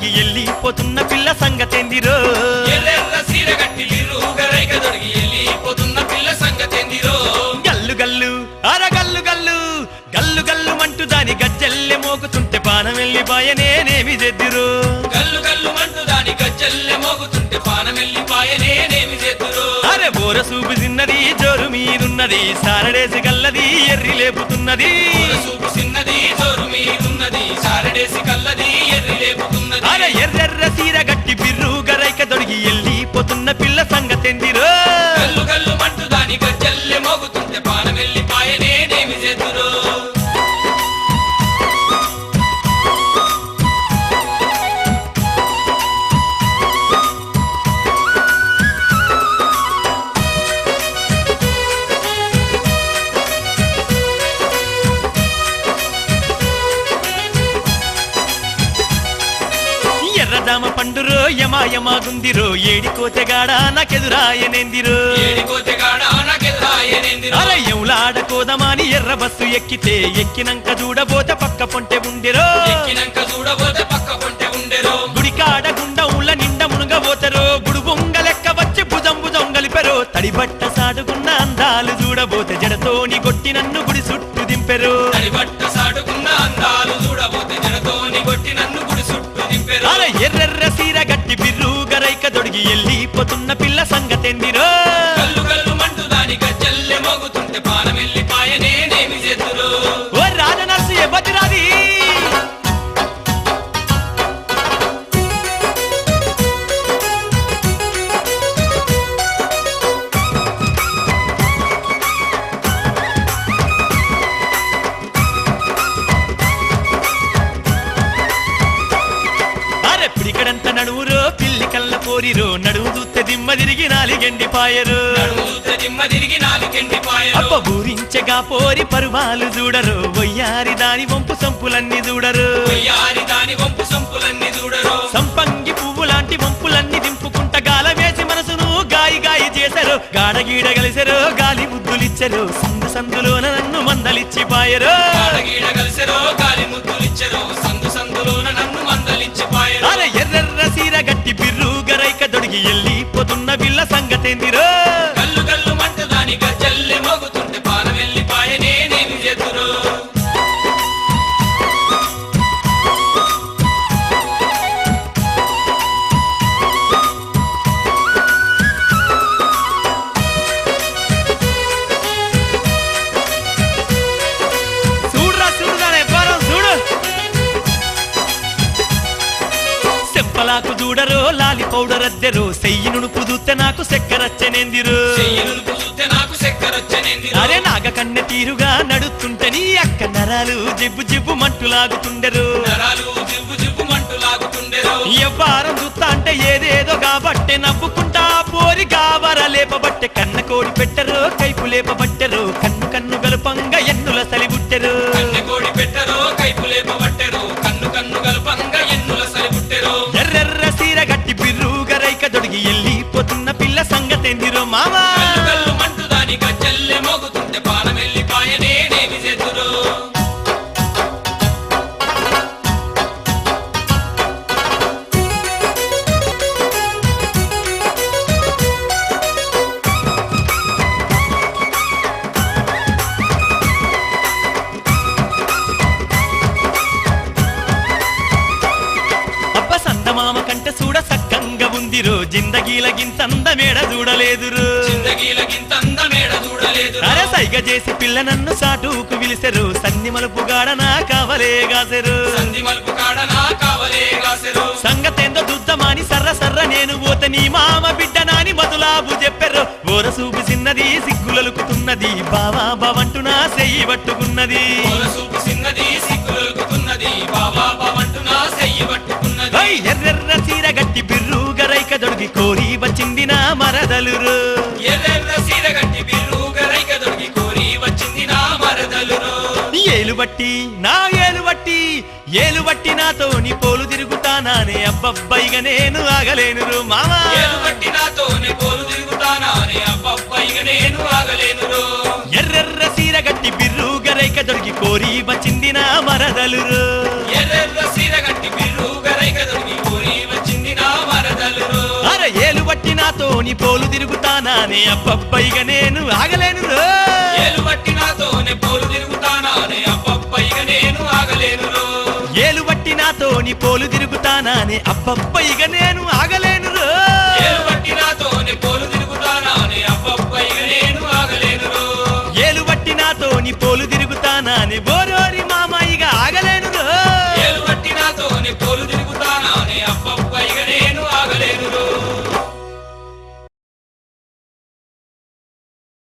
దొడిగి ఎల్లిపోతున్న పిల్ల సంగతేందిరో ఎర్రెర్ర సీర గట్టి బిర్రుగరైక దొడిగి ఎల్లిపోతున్న పిల్ల సంగతేందిరో గల్లు గల్లు అరగల్లు గల్లు గల్లు గల్లు మంటూ దాని గజ్జల్లె మోగుతుంటే పానం వెళ్ళిపాయ నేనేమి చేద్దురు గల్లు గల్లు మంటూ దాని గజ్జల్లె మోగుతుంటే పానం వెళ్ళిపాయ నేనేమి చేద్దురు అరే బోర సూపు చిన్నది జోరు మీదున్నది సారడేసి గల్లది ఎర్రి లేపుతున్నది సూపు చిన్నది జోరు మీదున్నది సారడేసి కల్లది ఎర్రి లేపుతున్నది అరే ఎర్రెర్ర సీర గట్టి బిర్రు గరైక దొడిగి ఎల్లిపోతున్న పిల్ల సంగతెందిరో గల్లు గల్లు మంటూ దాని గజ్జల్లె మోగుతుంటే పానం వెళ్ళిపాయ నేనేమి చేద్దురు ఎర్రదామ పండురో యమాయమాగుందిరో ఏడికోతెగాడ నాకెదురాయనేందిరో అరే ఎవులాడకోదమాని ఎర్ర బస్సు ఎక్కితే ఎక్కినంక చూడబోతే పక్క పొంటె ఉండెరో గుడికాడ గుండముల నిండ మునుగబోతరో గుడు బొంగ లెక్క వచ్చి భుజం భుజం గలిపెరో తడిబట్ట సాడుకున్న అందాలు చూడబోతే జడతోని కొట్టి నన్ను గుడి చుట్టూ దింపెరో అరే ఎర్రెర్ర సీర గట్టి బిర్రు గరైక దొడిగి ఎల్లిపోతున్న పిల్ల సంగతెందిరో గల్లు గల్లు మంటూ దాని గజ్జల్లె మోగుతుంటే పానం వెళ్ళిపాయ నేనేమి చేద్దురు ఓ రాజనర్సు ఎబ్బతిరాది పిడికడంత నడువురో పిల్లి కళ్ళ పోరిరో నడువు దూత్తె దిమ్మ తిరిగి నాలిగెండిపాయరు అప్ప బూరించగా పోరి పరువాలు చూడరు వయ్యారి దాని వంపు సంపులన్నీ చూడరు సంపంగి పువ్వు లాంటి వంపులన్నీ దింపుకుంట గాల వేసి మనసును గాయి గాయి చేశారు గాడగీడ కలిసెరో గాలి ముద్దులిచ్చరు సందు సందులోన నన్ను మందలిచ్చిపాయరు అరే ఎర్రెర్ర సీర గట్టి బిర్రు గరైక దొడిగి ఎల్లిపోతున్న పిల్ల సంగతేందిరో గల్లు గల్లు మంట దాని గజ్జల్లె మోగుతుంటే పానం వెళ్ళిపాయ నేనేమి చేద్దురు చూడురా చూడుదానే పారం చూడు సెంపలాకు చూడరో లాలి పౌడర్ అద్దెరో సెయ్యి నునుపు చూస్తే నాకు చక్కెరచ్చనేందిరు అరే నాగ కన్నె తీరుగా నడుస్తుంటే నీ అక్క నరాలు జిబ్బు జిబ్బు మంటులాగుతుండెరు ఎవ్వారం చూస్తా అంటే ఏదేదో కాబట్టే నవ్వుకుంటా పోరి గావర లేపబట్టే కన్న కోడి పెట్టరు కైపు లేపబట్టెరు కన్ను కన్ను గలుపంగా ఎన్నుల సలిబుట్టెరు ఎర్రెర్ర సీర గట్టి బిర్రు గరైక దొడిగి ఎల్లిపోతున్న పిల్ల సంగతేందిరో మామా గజ్జల్లె మోగుతుంటే పానం వెళ్ళిపాయ నేనేమి చేద్దురు మామ కంటే చూడ సక్కంగా ఉందిరో జిందగీల గింతంద మేడ చూడలేదురు అరే సైగ చేసి పిల్ల నన్ను సాటుకు విలిసెరు సంధి మలుపు గాడ నా కావలే గాసెరు సంగతేందో దుద్దమాని సర్ర సర్ర నేను పోత నీ మామ బిడ్డ నాని మధులాబు చెప్పెర్రు ఓర సూపు చిన్నది సిగ్గులలుకుతున్నది బావా బావంటూ నా సెయ్యి పట్టుకున్నది ఎర్రెర్ర సీర గట్టి బిర్రు గరైక దొడిగి కోరి వచ్చింది నా మరదలురు ఏలు బట్టి నా ఏలు బట్టి నాతో నీ పోలు తిరుగుతానానే అబ్బబ్బైగా నేను ఆగలేను మామా ఎర్రెర్ర సీర గట్టి బిర్రు గరైక దొడిగి కోరి వచ్చింది నా మరదలురు ఎర్రెర్ర సీర గట్టి బిర్రు గరైక దొడిగి కోరి నాతోని పోలు తిరుగుతానానే అబ్బబ్బ ఇక నేను ఆగలేను రో ఏలు బట్టి నాతోనే పోలు తిరుగుతానానే అబ్బబ్బ ఇక నేను ఆగలేను ఏలు బట్టి నాతోని పోలు తిరుగుతానానే అబ్బబ్బ ఇక నేను ఆగలేను